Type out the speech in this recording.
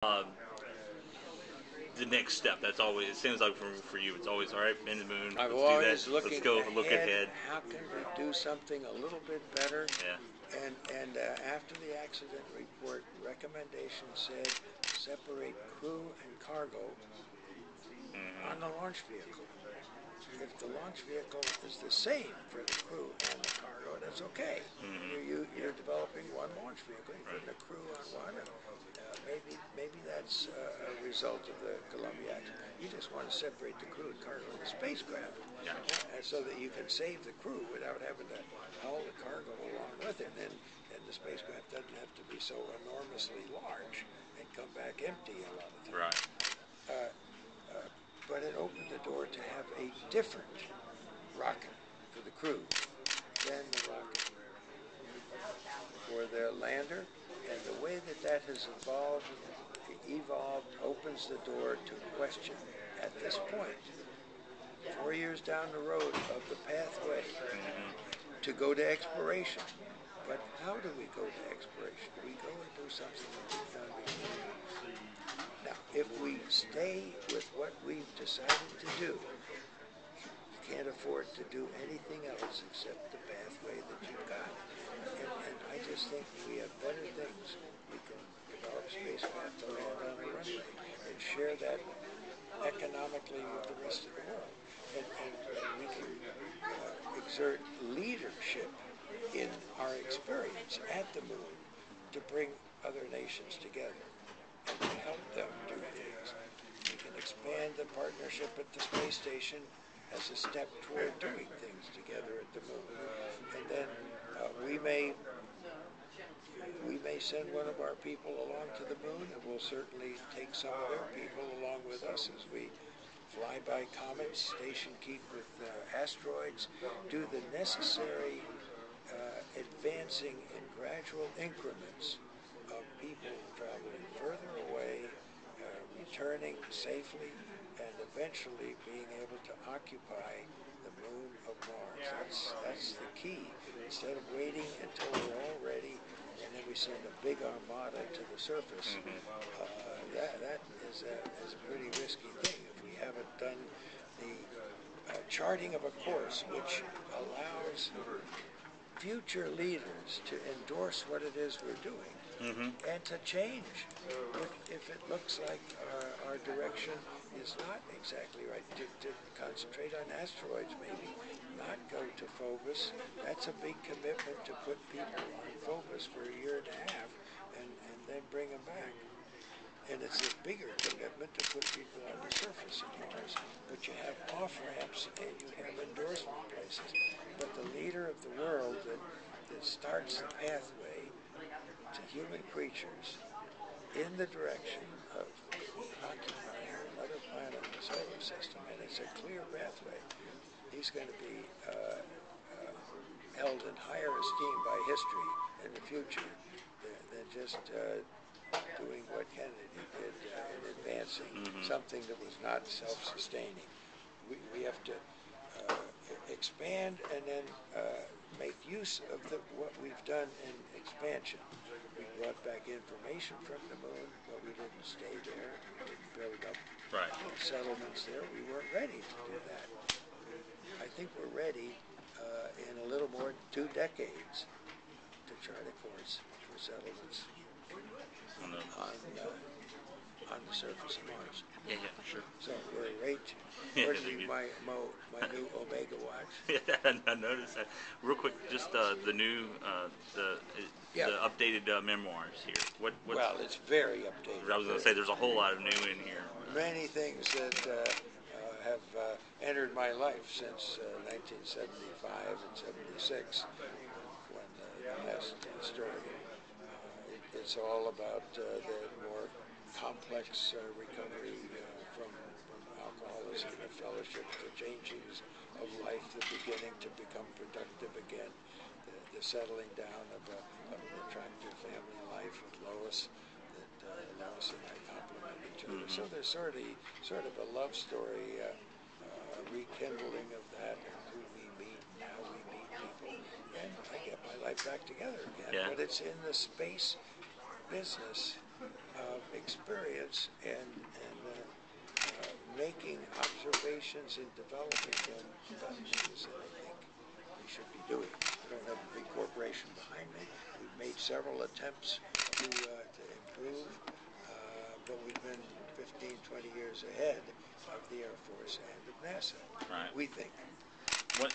Um, the next step. That's always. It seems like for you, it's always all right. Been to the moon. I'm Let's do always that. Let's looking go ahead. look ahead. How can we do something a little bit better? Yeah. And after the accident report, recommendation said separate crew and cargo on the launch vehicle. If the launch vehicle is the same for the crew and the cargo, that's okay. You're developing one launch vehicle. You're putting a crew on one. And, maybe that's a result of the Columbia accident. You just want to separate the crew and cargo of the spacecraft, so that you can save the crew without having to haul the cargo along with it. And the spacecraft doesn't have to be so enormously large and come back empty a lot of times. Right. But it opened the door to have a different rocket for the crew than the rocket for the lander. And the way that has evolved opens the door to question at this point, 4 years down the road, of the pathway to go to exploration. But how do we go to exploration? Do we go and do something that we've done before? Now, if we stay with what we've decided to do, you can't afford to do anything else except the pathway that you've got. And I just think we have better things. We can develop spacecraft to land on a runway and share that economically with the rest of the world. And we can exert leadership in our experience at the moon to bring other nations together and to help them do things. We can expand the partnership at the space station as a step toward doing things together at the moon. And then we may send one of our people along to the moon, and we'll certainly take some of their people along with us as we fly by comets, station keep with asteroids, do the necessary advancing in gradual increments of people traveling further away, returning safely, and eventually being able to occupy the moon of Mars. That's the key. Instead of waiting until we're all ready and then we send a big armada to the surface, that is a pretty risky thing. If we haven't done the charting of a course which allows future leaders to endorse what it is we're doing and to change if it looks like our direction is not exactly right. To concentrate on asteroids, maybe not go to Phobos. That's a big commitment to put people on Phobos for a year and a half and then bring them back. And it's a bigger commitment to put people on the surface of Mars. But you have off-ramps and you have endorsement places. But the leader of the world that starts the pathway to human creatures in the direction of occupying another planet in the solar system, and it's a clear pathway, he's going to be held in higher esteem by history in the future than just doing what Kennedy did in advancing something that was not self-sustaining. We have to expand and then make use of what we've done in expansion. We brought back information from the moon, but we didn't stay there. We didn't build up settlements there. We weren't ready to do that. I think we're ready in a little more than 2 decades to chart a course for settlements on the surface of Mars. Yeah, sure. So we're right. My new Omega watch. Yeah, I noticed that. Real quick, just the new, the updated memoirs here. Well, it's very updated. I was going to say there's a whole lot of new in here. Many things that have entered my life since 1975 and 76, when the last story. It's all about the more complex recovery from alcoholism, the fellowship, the changings of life, the beginning to become productive again, the settling down of an attractive family life with Lois, that Lois and I complement each other. So there's sort of a love story, a rekindling of that, and who we meet and how we meet people. And I get my life back together again. Yeah. But it's in the space business of experience and making observations and developing them. That is what I think we should be doing. I don't have a big corporation behind me. We've made several attempts to improve, but we've been 15, 20 years ahead of the Air Force and of NASA. Right. We think. What